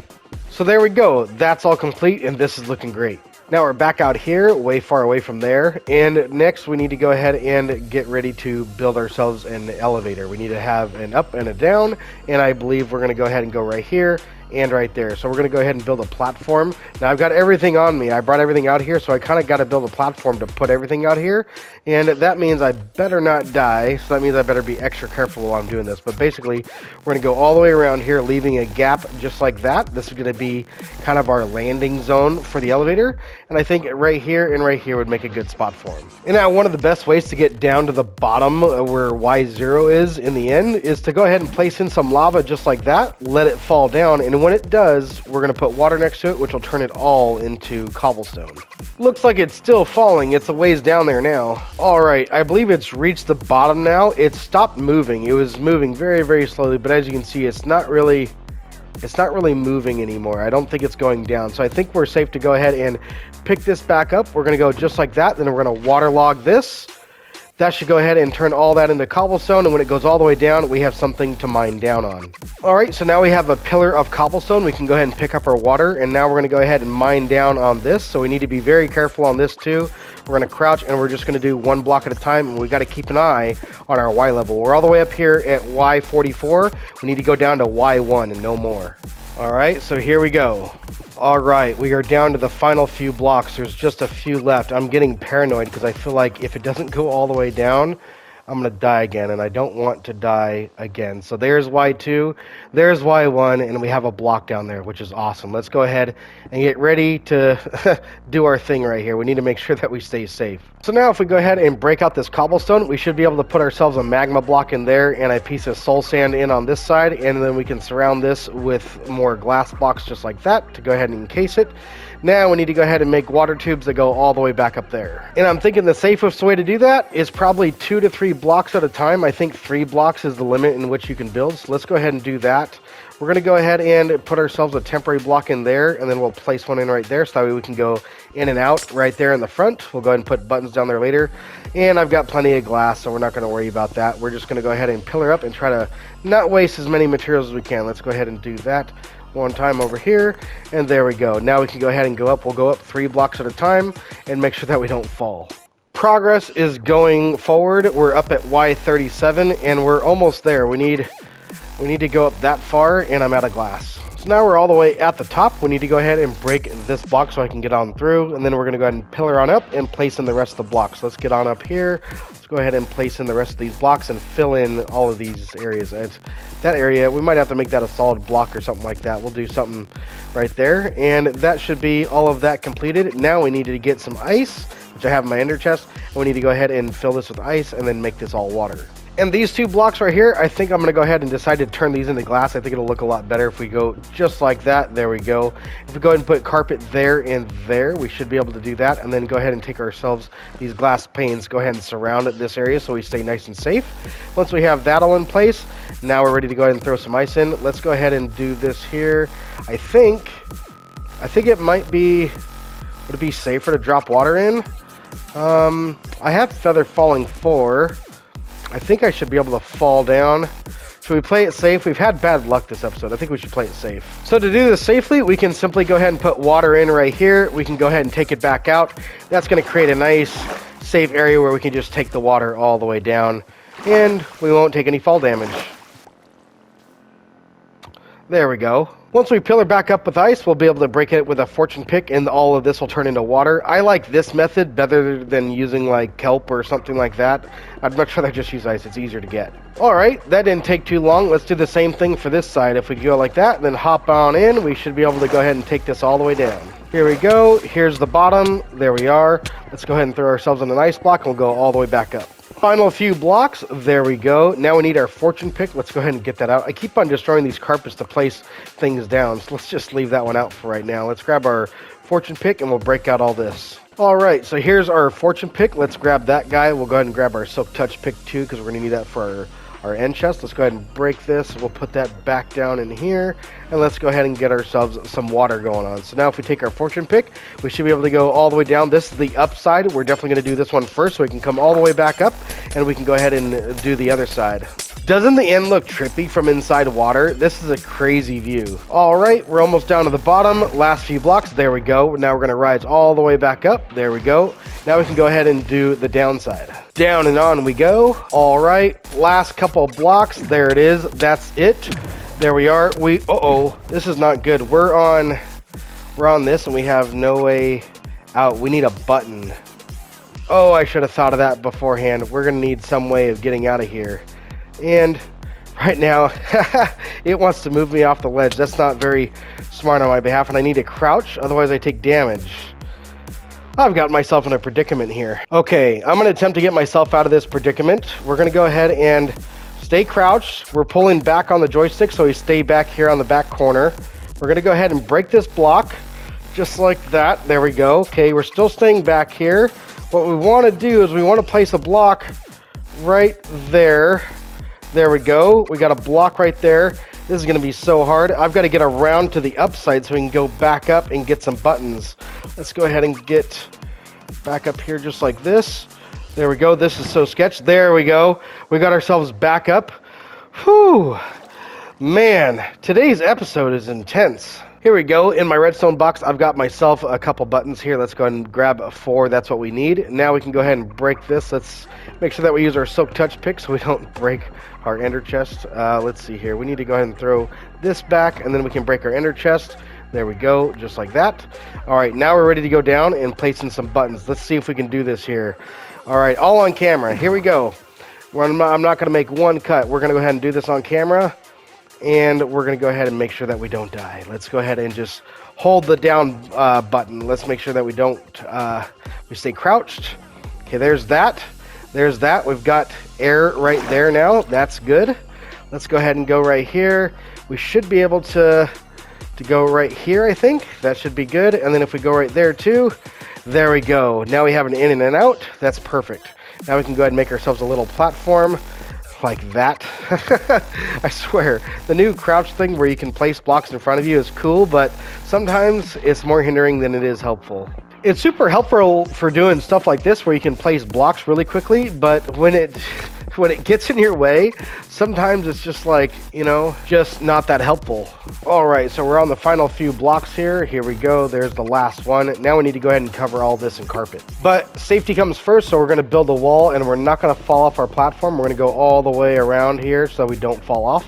A: So there we go. That's all complete, and this is looking great. Now we're back out here, way far away from there. And next we need to go ahead and get ready to build ourselves an elevator. We need to have an up and a down, and I believe we're going to go ahead and go right here and right there. So we're going to go ahead and build a platform. Now I've got everything on me. I brought everything out here, so I kind of got to build a platform to put everything out here. And that means I better not die, so that means I better be extra careful while I'm doing this. But basically, we're going to go all the way around here, leaving a gap just like that. This is going to be kind of our landing zone for the elevator. And I think right here and right here would make a good spot for him. And now one of the best ways to get down to the bottom where Y0 is in the end is to go ahead and place in some lava just like that, let it fall down, and when it does, we're going to put water next to it, which will turn it all into cobblestone. Looks like it's still falling. It's a ways down there now. Alright, I believe it's reached the bottom now. It stopped moving. It was moving very, very slowly, but as you can see, it's not really moving anymore. I don't think it's going down. So I think we're safe to go ahead and pick this back up. We're going to go just like that. Then we're going to waterlog this. That should go ahead and turn all that into cobblestone, and when it goes all the way down, we have something to mine down on. Alright, so now we have a pillar of cobblestone. We can go ahead and pick up our water, and now we're going to go ahead and mine down on this, so we need to be very careful on this too. We're going to crouch, and we're just going to do one block at a time, and we got to keep an eye on our Y level. We're all the way up here at Y44. We need to go down to Y1 and no more. Alright, so here we go. Alright, we are down to the final few blocks. There's just a few left. I'm getting paranoid because I feel like if it doesn't go all the way down, I'm going to die again, and I don't want to die again. So there's Y2, there's Y1, and we have a block down there, which is awesome. Let's go ahead and get ready to do our thing right here. We need to make sure that we stay safe. So now if we go ahead and break out this cobblestone, we should be able to put ourselves a magma block in there and a piece of soul sand in on this side, and then we can surround this with more glass blocks just like that to go ahead and encase it. Now we need to go ahead and make water tubes that go all the way back up there. And I'm thinking the safest way to do that is probably 2 to 3 blocks at a time. I think 3 blocks is the limit in which you can build. So let's go ahead and do that. We're going to go ahead and put ourselves a temporary block in there, and then we'll place one in right there so that way we can go in and out right there in the front. We'll go ahead and put buttons down there later. And I've got plenty of glass, so we're not going to worry about that. We're just going to go ahead and pillar up and try to not waste as many materials as we can. Let's go ahead and do that one time over here, and there we go. Now we can go ahead and go up. We'll go up 3 blocks at a time and make sure that we don't fall. Progress is going forward. We're up at Y37 and we're almost there. We need to go up that far, and I'm out of glass. So now we're all the way at the top. We need to go ahead and break this block so I can get on through, and then we're going to go ahead and pillar on up and place in the rest of the blocks. Let's get on up here. Let's go ahead and place in the rest of these blocks and fill in all of these areas. That area, we might have to make that a solid block or something like that. We'll do something right there, and that should be all of that completed. Now we need to get some ice, which I have in my ender chest, and we need to go ahead and fill this with ice and then make this all water. And these 2 blocks right here, I think I'm going to go ahead and decide to turn these into glass. I think it'll look a lot better if we go just like that. There we go. If we go ahead and put carpet there and there, we should be able to do that. And then go ahead and take ourselves these glass panes, go ahead and surround this area so we stay nice and safe. Once we have that all in place, now we're ready to go ahead and throw some ice in. Let's go ahead and do this here. I think it might be, would it be safer to drop water in? I have feather falling 4. I think I should be able to fall down. Should we play it safe? We've had bad luck this episode. I think we should play it safe. So to do this safely, we can simply go ahead and put water in right here. We can go ahead and take it back out. That's going to create a nice, safe area where we can just take the water all the way down, and we won't take any fall damage. There we go. Once we pillar back up with ice, we'll be able to break it with a fortune pick, and all of this will turn into water. I like this method better than using like kelp or something like that. I'd much rather just use ice. It's easier to get. Alright, that didn't take too long. Let's do the same thing for this side. If we go like that, then hop on in, we should be able to go ahead and take this all the way down. Here we go. Here's the bottom. There we are. Let's go ahead and throw ourselves in an ice block, and we'll go all the way back up. Final few blocks. There we go. Now we need our fortune pick. Let's go ahead and get that out. I keep on destroying these carpets to place things down, so let's just leave that one out for right now. Let's grab our fortune pick and we'll break out all this. Alright, so here's our fortune pick. Let's grab that guy. We'll go ahead and grab our silk touch pick too, because we're going to need that for our end chest. Let's go ahead and break this. We'll put that back down in here, and let's go ahead and get ourselves some water going on. So now if we take our fortune pick, we should be able to go all the way down. This is the upside. We're definitely going to do this one first so we can come all the way back up, and we can go ahead and do the other side. Doesn't the end look trippy from inside water? This is a crazy view. Alright, we're almost down to the bottom. Last few blocks. There we go. Now we're going to rise all the way back up. There we go. Now we can go ahead and do the downside. Down and on we go. Alright, last couple blocks. There it is. That's it.
E: There we are. Uh-oh, this is not good. We're on this and we have no way out. We need a button. Oh, I should have thought of that beforehand. We're gonna need some way of getting out of here. And right now, it wants to move me off the ledge. That's not very smart on my behalf, and I need to crouch, otherwise I take damage. I've got myself in a predicament here. Okay, I'm gonna attempt to get myself out of this predicament. We're gonna go ahead and stay crouched. We're pulling back on the joystick, so we stay back here on the back corner. We're gonna go ahead and break this block, just like that. There we go. Okay, we're still staying back here. What we wanna do is we wanna place a block right there. There we go. We got a block right there. This is going to be so hard. I've got to get around to the upside so we can go back up and get some buttons. Let's go ahead and get back up here just like this. There we go. This is so sketch. There we go. We got ourselves back up. Whew. Man, today's episode is intense. Here we go. In my redstone box, I've got myself a couple buttons here. Let's go ahead and grab 4. That's what we need. Now we can go ahead and break this. Let's make sure that we use our soak touch pick so we don't break our ender chest. Let's see here. We need to go ahead and throw this back, and then we can break our ender chest. There we go, just like that. All right, now we're ready to go down and place in some buttons. Let's see if we can do this here. All right, all on camera. Here we go. I'm not going to make one cut. We're going to go ahead and do this on camera. And we're going to go ahead and make sure that we don't die. Let's go ahead and just hold the down button. Let's make sure that we don't, we stay crouched. Okay, there's that. There's that. We've got air right there now. That's good. Let's go ahead and go right here. We should be able to go right here, I think. That should be good. And then if we go right there too, there we go. Now we have an in and an out. That's perfect. Now we can go ahead and make ourselves a little platform. Like that. I swear, the new crouch thing where you can place blocks in front of you is cool, but sometimes it's more hindering than it is helpful. It's super helpful for doing stuff like this where you can place blocks really quickly, but when it gets in your way, sometimes it's just like, you know, just not that helpful. All right, so we're on the final few blocks here. Here we go. There's the last one. Now we need to go ahead and cover all this in carpet. But safety comes first, so we're going to build a wall, and we're not going to fall off our platform. We're going to go all the way around here so we don't fall off.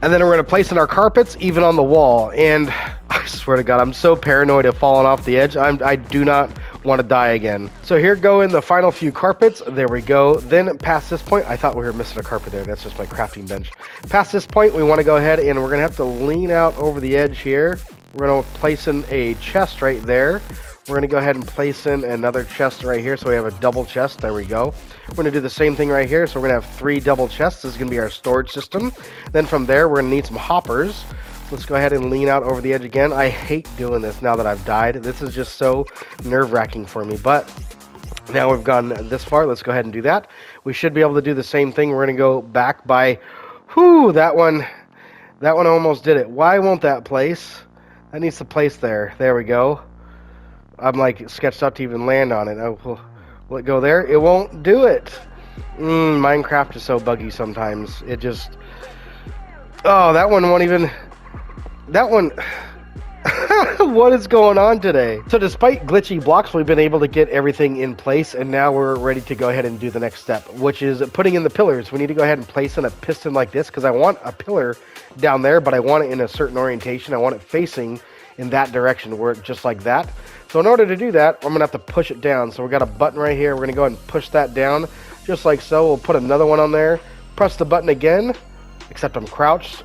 E: And then we're going to place in our carpets, even on the wall. And I swear to God, I'm so paranoid of falling off the edge. I do not want to die again. So here go in the final few carpets. There we go. Then past this point, I thought we were missing a carpet there. That's just my crafting bench. Past this point, we want to go ahead and we're going to have to lean out over the edge here. We're going to place in a chest right there. We're going to go ahead and place in another chest right here. So we have a double chest. There we go. We're going to do the same thing right here. So we're going to have 3 double chests. This is going to be our storage system. Then from there, we're going to need some hoppers. Let's go ahead and lean out over the edge again. I hate doing this now that I've died. This is just so nerve-wracking for me. But now we've gone this far. Let's go ahead and do that. We should be able to do the same thing. We're going to go back by... Whew, that one almost did it. Why won't that place? That needs to place there. There we go. I'm like sketched out to even land on it. Oh, will it go there? It won't do it. Minecraft is so buggy sometimes. It just... Oh, that one won't even... That one... What is going on today? So despite glitchy blocks, we've been able to get everything in place, and now we're ready to go ahead and do the next step, which is putting in the pillars. We need to go ahead and place in a piston like this, because I want a pillar down there, but I want it in a certain orientation. I want it facing in that direction, where just like that. So in order to do that, I'm going to have to push it down. So we've got a button right here. We're going to go ahead and push that down, just like so. We'll put another one on there, press the button again, except I'm crouched.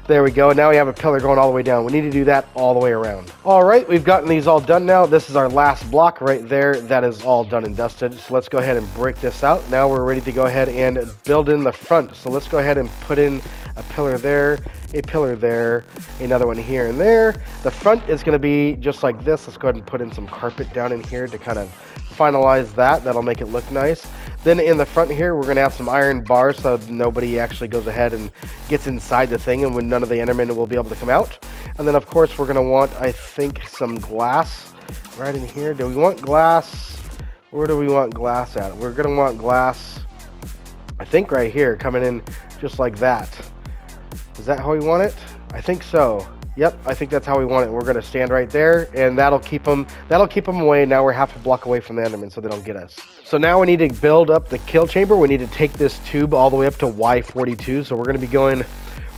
E: There we go. Now we have a pillar going all the way down. We need to do that all the way around. All right, we've gotten these all done now. This is our last block right there. That is all done and dusted. So let's go ahead and break this out. Now we're ready to go ahead and build in the front. So let's go ahead and put in a pillar there, a pillar there, another one here and there. The front is going to be just like this. Let's go ahead and put in some carpet down in here to kind of finalize that. That'll make it look nice. Then in the front here, we're going to have some iron bars so nobody actually goes ahead and gets inside the thing, and when none of the Endermen will be able to come out. And then, of course, we're going to want, I think, some glass right in here. Do we want glass? Where do we want glass at? We're going to want glass, I think, right here, coming in just like that. Is that how we want it? I think so. Yep, I think that's how we want it. We're going to stand right there, and that'll keep them away. Now we're half a block away from the Endermen, so they don't get us. So now we need to build up the kill chamber. We need to take this tube all the way up to Y42. So we're going to be going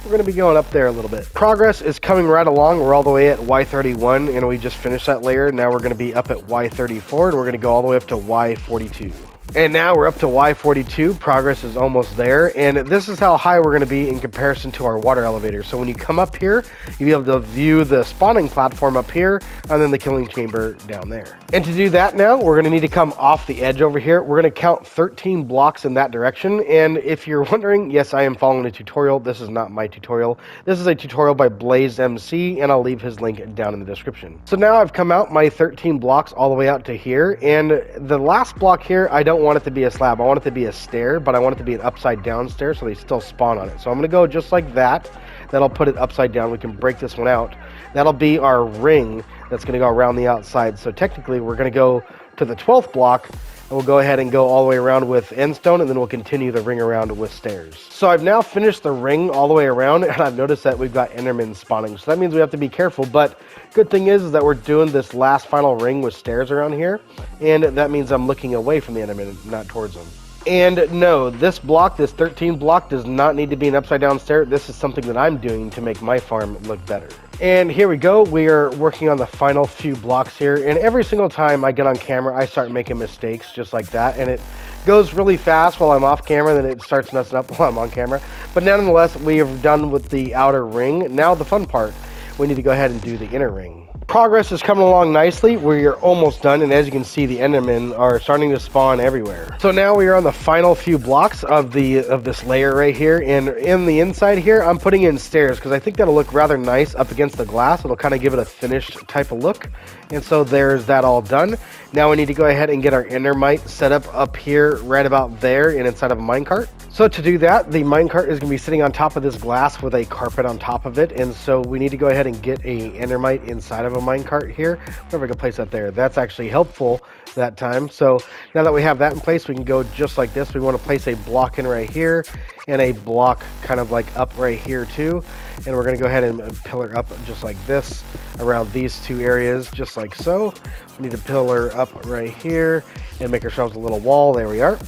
E: we're going to be going up there a little bit. Progress is coming right along. We're all the way at Y31, and we just finished that layer. Now we're going to be up at Y34, and we're going to go all the way up to Y42. And now we're up to Y42. Progress is almost there, and this is how high we're going to be in comparison to our water elevator. So when you come up here, you'll be able to view the spawning platform up here, and then the killing chamber down there. And to do that now, we're going to need to come off the edge over here. We're going to count 13 blocks in that direction, and if you're wondering, yes, I am following a tutorial. This is not my tutorial. This is a tutorial by Blaze MC, and I'll leave his link down in the description. So now I've come out my 13 blocks all the way out to here, and the last block here, I don't want it to be a slab. I want it to be a stair, but I want it to be an upside down stair so they still spawn on it. So I'm going to go just like that. That'll put it upside down. We can break this one out. That'll be our ring that's going to go around the outside. So technically we're going to go to the 12th block, and we'll go ahead and go all the way around with endstone, and then we'll continue the ring around with stairs. So I've now finished the ring all the way around, and I've noticed that we've got endermen spawning. So that means we have to be careful, but good thing is that we're doing this last final ring with stairs around here, and that means I'm looking away from the endermen, not towards them. And no, this block, this 13 block, does not need to be an upside down stair. This is something that I'm doing to make my farm look better. And here we go. We are working on the final few blocks here. And every single time I get on camera, I start making mistakes just like that. And it goes really fast while I'm off camera, then it starts messing up while I'm on camera. But nonetheless, we have done with the outer ring. Now the fun part, we need to go ahead and do the inner ring. Progress is coming along nicely. We are almost done, and as you can see, the endermen are starting to spawn everywhere. So now we are on the final few blocks of this layer right here, and in the inside here, I'm putting in stairs because I think that'll look rather nice up against the glass. It'll kind of give it a finished type of look, and so there's that all done. Now we need to go ahead and get our endermite set up here, right about there, and inside of a minecart. So to do that, the minecart is going to be sitting on top of this glass with a carpet on top of it, and so we need to go ahead and get a endermite inside of a minecart here. Where we can place that there. That's actually helpful that time. So now that we have that in place, we can go just like this. We want to place a block in right here, and a block kind of like up right here too. And we're going to go ahead and pillar up just like this around these two areas, just like so. We need to pillar up right here and make ourselves a little wall. There we are.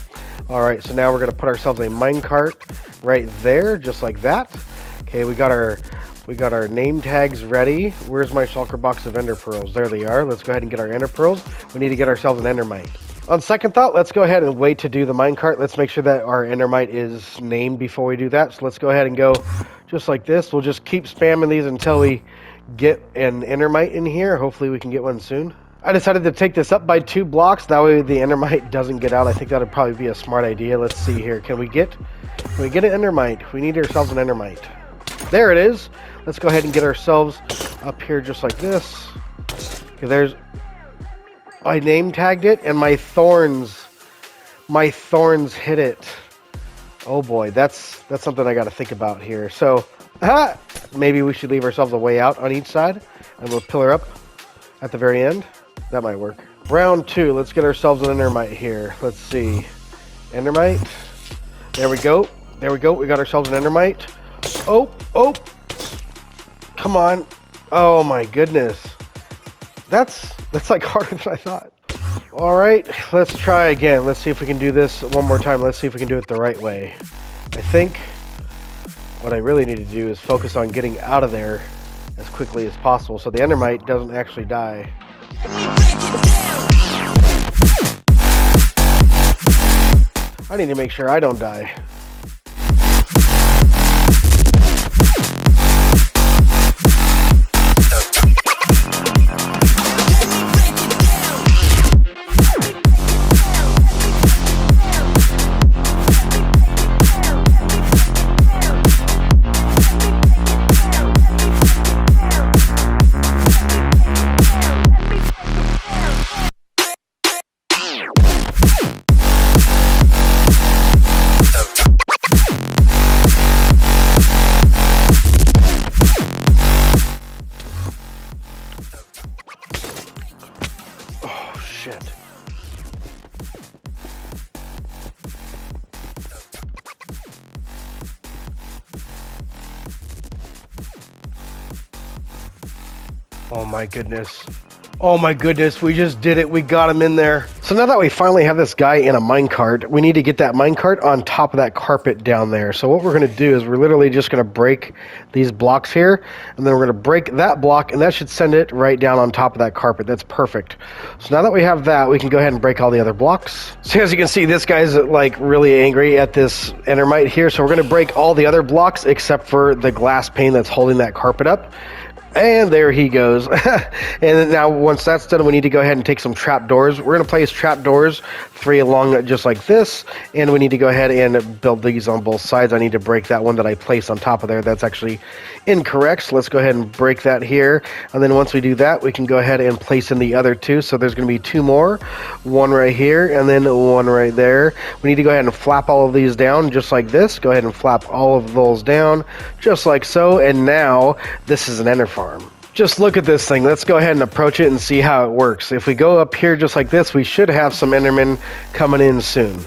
E: All right, so now we're going to put ourselves a minecart right there, just like that. Okay, we got our name tags ready. Where's my shulker box of ender pearls? There they are. Let's go ahead and get our ender pearls. We need to get ourselves an endermite. On second thought, let's go ahead and wait to do the minecart. Let's make sure that our endermite is named before we do that. So let's go ahead and go just like this. We'll just keep spamming these until we get an endermite in here. Hopefully we can get one soon. I decided to take this up by 2 blocks. That way the endermite doesn't get out. I think that would probably be a smart idea. Let's see here. Can we get an endermite? We need ourselves an endermite. There it is. Let's go ahead and get ourselves up here just like this. Okay, I name tagged it, and my thorns hit it. Oh boy, that's something I got to think about here. So maybe we should leave ourselves a way out on each side, and we'll pillar up at the very end. That might work. Round 2. Let's get ourselves an endermite here. Let's see. Endermite. There we go. There we go. We got ourselves an endermite. Oh. Come on. Oh my goodness. That's like harder than I thought. All right, let's try again. Let's see if we can do this one more time. Let's see if we can do it the right way. I think what I really need to do is focus on getting out of there as quickly as possible so the endermite doesn't actually die. I need to make sure I don't die. Oh my goodness. Oh my goodness, we just did it. We got him in there. So now that we finally have this guy in a minecart, we need to get that minecart on top of that carpet down there. So what we're going to do is we're literally just going to break these blocks here, and then we're going to break that block, and that should send it right down on top of that carpet. That's perfect. So now that we have that, we can go ahead and break all the other blocks. So as you can see, this guy's like really angry at this endermite here, so we're going to break all the other blocks except for the glass pane that's holding that carpet up. And there he goes. And now once that's done, we need to go ahead and take some trapdoors. We're going to place trapdoors 3 along just like this. And we need to go ahead and build these on both sides. I need to break that one that I placed on top of there. That's actually incorrect. So let's go ahead and break that here. And then once we do that, we can go ahead and place in the other 2. So there's going to be 2 more. One right here and then one right there. We need to go ahead and flap all of these down just like this. Go ahead and flap all of those down just like so. And now this is an ender farm. Just look at this thing. Let's go ahead and approach it and see how it works. If we go up here just like this, we should have some endermen coming in soon.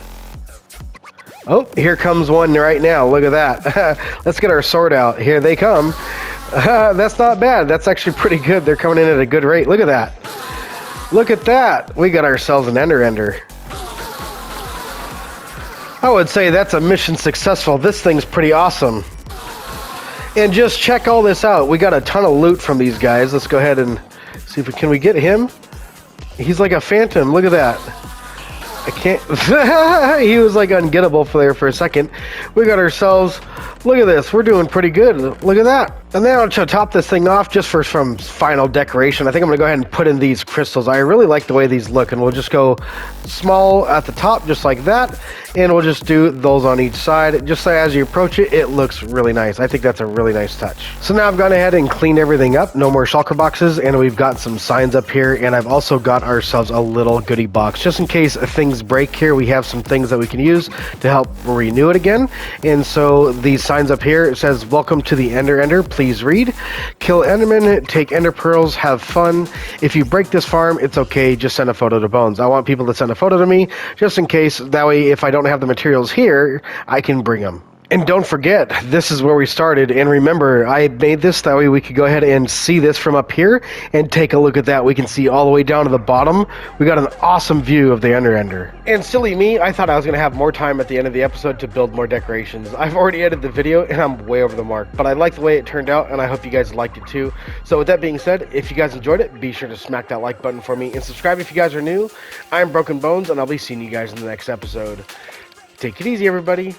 E: Oh, here comes one right now. Look at that. Let's get our sword out. Here they come. That's not bad. That's actually pretty good. They're coming in at a good rate. Look at that. Look at that. We got ourselves an ender. I would say that's a mission successful. This thing's pretty awesome. And just check all this out. We got a ton of loot from these guys. Let's go ahead and see if we can get him. He's like a phantom. Look at that. I can't. He was like ungettable for a second. We got ourselves. Look at this. We're doing pretty good. Look at that. And now to top this thing off, just for some final decoration, I think I'm going to go ahead and put in these crystals. I really like the way these look, and we'll just go small at the top, just like that, and we'll just do those on each side. Just so as you approach it, it looks really nice. I think that's a really nice touch. So now I've gone ahead and cleaned everything up. No more shulker boxes, and we've got some signs up here, and I've also got ourselves a little goodie box. Just in case things break here, we have some things that we can use to help renew it again. And so these signs up here, it says, "Welcome to the Ender. Please read. Kill endermen, take ender pearls, have fun. If you break this farm, it's okay. Just send a photo to Bones." I want people to send a photo to me, just in case. That way, if I don't have the materials here, I can bring them. And don't forget, this is where we started. And remember, I made this that way we could go ahead and see this from up here and take a look at that. We can see all the way down to the bottom. We got an awesome view of the Ender. And silly me, I thought I was going to have more time at the end of the episode to build more decorations. I've already edited the video and I'm way over the mark. But I like the way it turned out, and I hope you guys liked it too. So with that being said, if you guys enjoyed it, be sure to smack that like button for me and subscribe if you guys are new. I'm Broken Bones, and I'll be seeing you guys in the next episode. Take it easy, everybody.